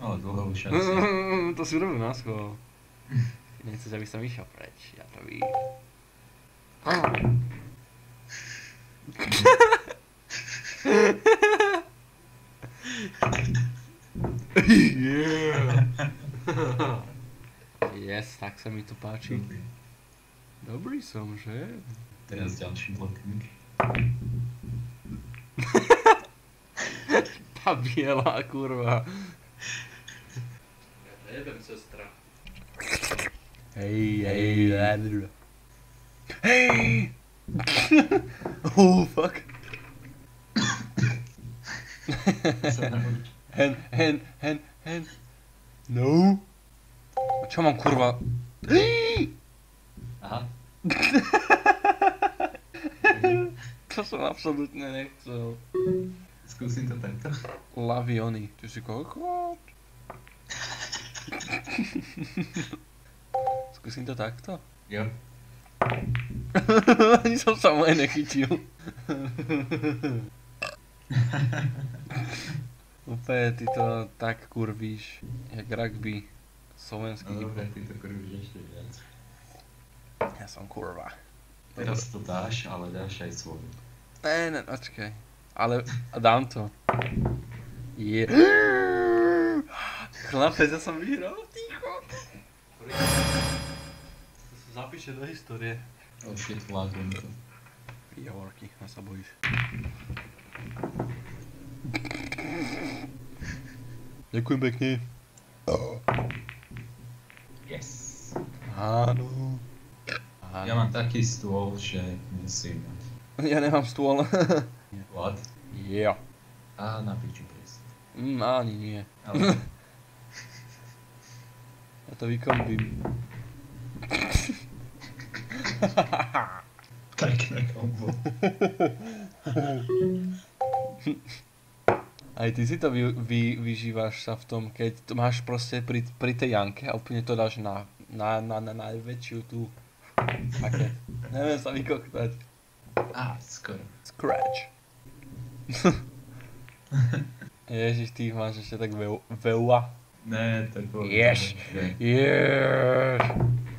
No, dlho už asi. To si urobil na schvál. Nechceš, aby som išiel preč, ja to vidím. Yeah. Yes, tak sa mi to páči. Dobrý som, že? Teraz ďalší blokník. Tá biela kurva. Ja nejebem, sestra. Hej. Hej! Oh, fuck. Hen. No. A čo mám kurva? Aha. To som absolútne nechcel. Skúsim to takto. Laviony. Ty si kokot. Skúsim to takto? Jo. Ani som sa moje nechytil. Úplne ty to tak kurvíš, jak rugby slovenský. No dobre, ty to kurvíš ešte viac. Ja som kurva. Teraz to dáš, ale dáš aj svoju. Ne, počkaj. Ale dám to. Je. Chlapec, ja som vyhral, ticho. To sa zapíše do histórie. Oh shit, lágom to. Javorky, a sa bojíš. Ďakujem pekne. Yes. Áno. Ja mám taký stôl, že musím mať. Ja nemám stôl. What? Yeah. Á, na piču presne. Ani nie. Ale Ja to vykombím. pekné kombo. Aj ty si to vyžívaš sa v tom, keď to máš proste pri tej Janke a úplne to dáš na najväčšiu tú paket. Neviem sa vykoktať. Á, skoro. Scratch. Ježiš, ty máš ešte tak veľa. Ne, to bolo... Yes. Yes.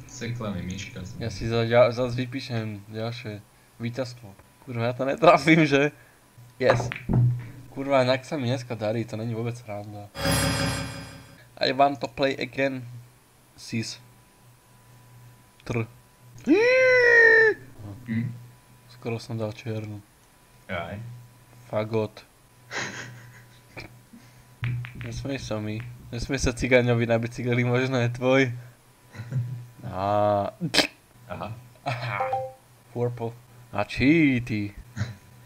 Sekla mi myška. Ja si zase vypíšem ďalšie víťazstvo. Kurva, ja to netrafím, že? Yes. Kurva, inak sa mi dneska darí, to není vôbec sranda. I want to play again. Sis. Skoro som dal čiernu. Aj. Fagot. Nesmieš sa mi. Nesmieš sa cigáňovi na bicykli, možno je tvoj. Aha. Purple. A cheaty.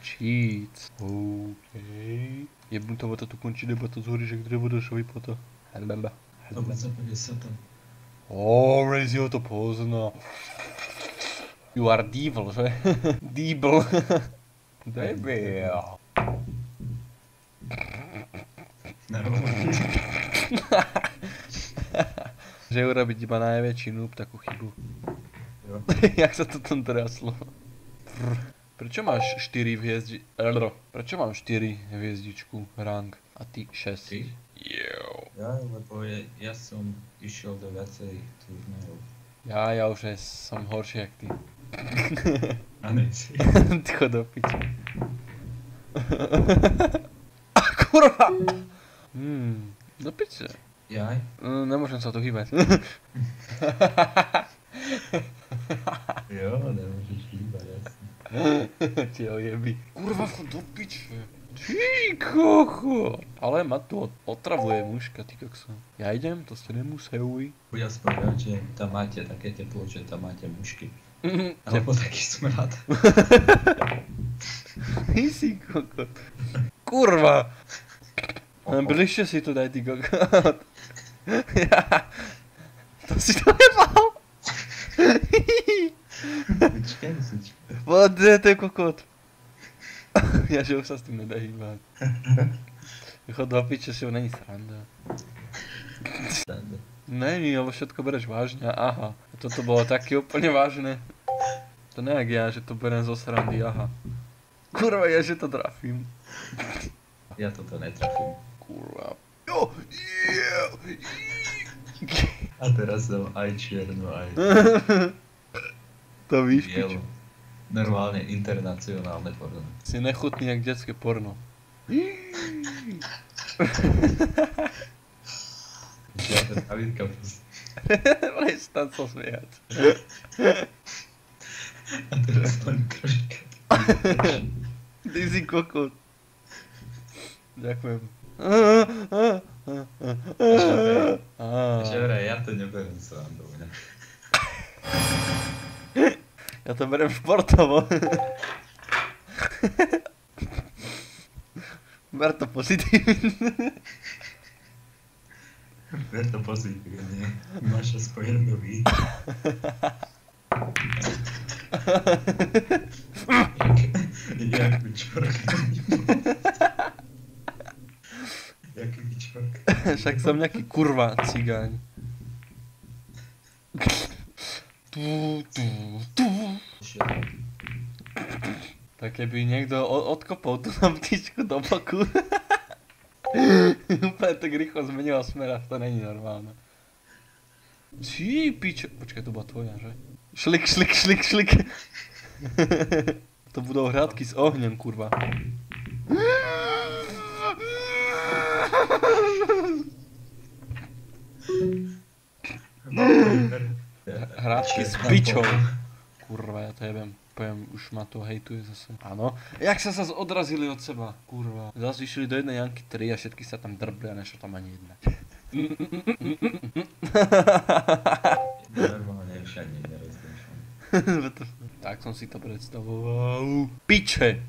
Cheats. OK. Jebnutová to tu končí debata z hory, že kde budeš vypota. Halala. To bude zapovedať sa tam. Rezio to pozná. You are devil, že? Devil. Debil. Že urobiť iba najväčší noob takú chybu. Jo. Jak sa to tam traslo. Prečo máš 4 hviezdi... Prečo mám 4 hviezdičku rank a ty 6? Ty? Jo. Ja, lebo ja som išiel do viacej turnajov. Ja už som horší jak ty. A nejsi. Ty chod do piče. A kurva! Do piče. Jaj? Nemôžem sa tu hýbať. Jo, nemôžeš hýbať, jasne. Ti ojeby. Kurva, chod do piče. Ty kocho. Ale ma tu otravuje mužka, ty kokso. Ja idem, to ste nemuseli. Buď aspoň rád, že tam máte také teplo, že tam máte mušky. Alebo taký smrad. Ty si kokot. Kurva. Bližšie si to daj, ty kokot. To si to nebal. Počkaj. Poď, to je kokot. Ja, že už sa s tým nedá hýbať. Chod do piče, že není sranda. Není, lebo všetko bereš vážne. Aha, toto bolo také úplne vážne. To nejak ja, že to berem zo srandy, aha. Kurva, ja, že to trafím. Ja toto netrafím. Kurva. Jo, yeah! A teraz dám aj čiernu, aj To víš, bielu. pičo. Normálne internacionálne porno. Si nechutný jak detské porno. Žiadne pravidka proste. Prestan sa smiať. A teraz len troška. Ty si kokot. Ďakujem. Že vraj, ja to neberiem srandovne. Ja to berem športovo. Ber to pozitívne. Ver to pozitívne. Máš aspoň nový. Jak vyčork. Jaký vyčork. Však som nejaký kurva cigáň. Tak keby niekto odkopol tú nám ptičku do boku. Úplne tak rýchlo zmenila smer, to není normálne. Či pičo... Počkaj, to bola tvoja, že? Šlik, šlik, šlik, šlik. To budú hradky s ohňom, kurva. Hradky s pičou. Kurva, ja to jebem. Poviem, už ma to hejtuje zase. Áno. Jak sa zase odrazili od seba, kurva. Zase išli do jednej Janky 3 a všetky sa tam drbli a nešlo tam ani jedna. Normálne už ani nerozmýšľam. Tak som si to predstavoval. Piče!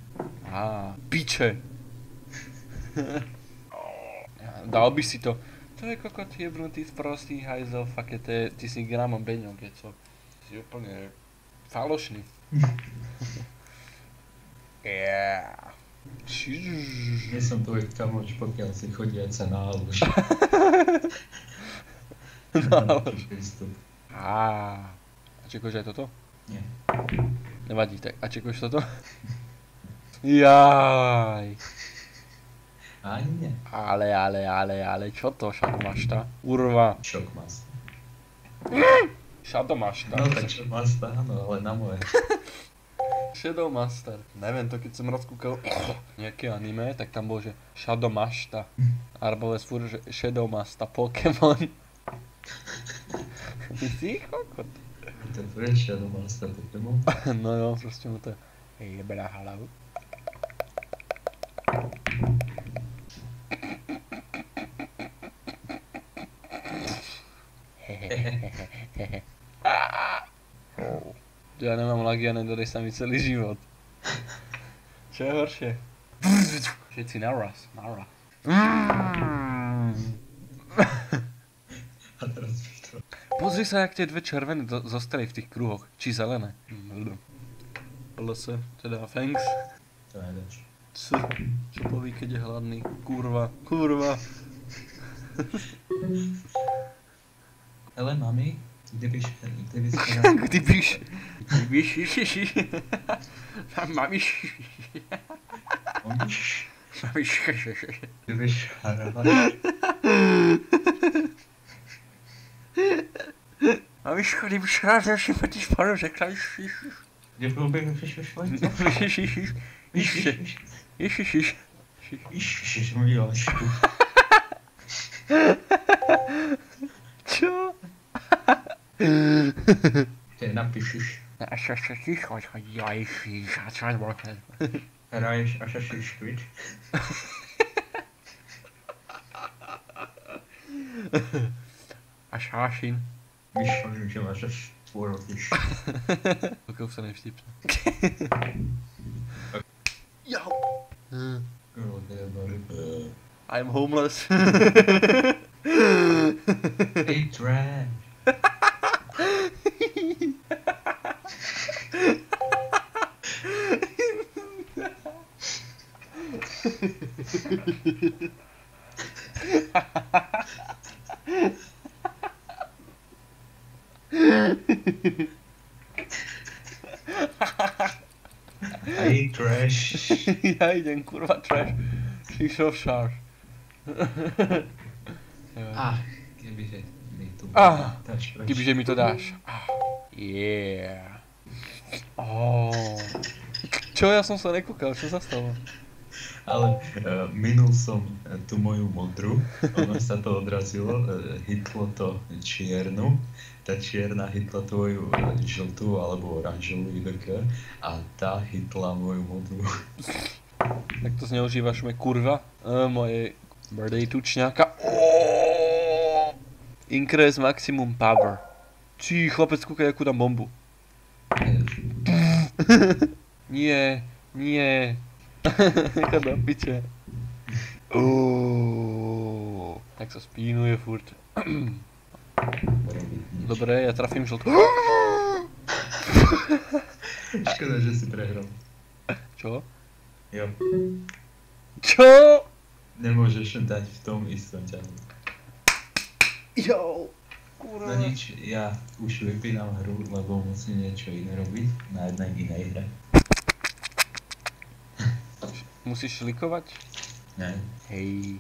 Á, piče. Dal by si to. To je kokot jebnutý sprostý hajzel, fakt je, ty si gramom beňok, je co? Si úplne falošný. Yeah. Nie som tvoj kamoč, pokiaľ si chodiaca nálož. Nálož. A čekuješ aj toto? Nie. Nevadí, tak a čekuješ toto? Jaj. Ani nie. Ale, čo to, šadomašta? Urva. Šokmaster. Shadowmaster. No tak Shokmaster, áno, ale na moje. Shadowmaster. Neviem, to keď som raz kúkal nejaké anime, tak tam bol, že Shadowmaster. Alebo furt, že Shadowmaster Pokémon. Ty si kokot. To je furt Shadowmaster Pokémon. No jo, proste mu to jebela hlavu. Ja nemám lagy a nedodej sa mi celý život. Čo je horšie? Všetci naraz. A teraz už to. Pozri sa, jak tie dve červené zostali v tých kruhoch. Či zelené. LS, teda thanks. To je dač. Čo poví, keď je hladný? Kurva. Ale mami, kdybyš hrála. Mamiško, kdybyš rád našim patíš panu řekla, Ježiš, Milášku. Čo? Ty napíšeš. Hraješ Assassin's Creed. Assassin. Myslím, že máš až tvorotiš. Ok, už sa nevštipne. Jau. I'm homeless. Hey, trash. Hey, trash. Ja idem, kurwa, trash. She's so sharp. Kebyže tu dáš preč. Kebyže mi to dáš. Yeah. Čo, ja som sa nekúkal, čo sa stalo? Ale minul som tú moju modru, ono sa to odrazilo, hitlo to čiernu, tá čierna hitla tvoju žltú alebo oranžovú IBK a tá hitla moju modrú. Tak to zneužívaš me kurva, moje brdej tučňáka. Increase maximum power. Či chlapec, kúkaj, akú dám bombu. Nie. Nechá do piče. Tak sa spínuje furt. Dobre, ja trafím žltú. Škoda, že si prehral. Čo? Jo. Čo? Nemôžeš dať v tom istom ťahu. Jo. Kurva. No nič, ja už vypínam hru, lebo musím niečo iné robiť na jednej inej hre. Musíš šlikovať? Ne. Hej.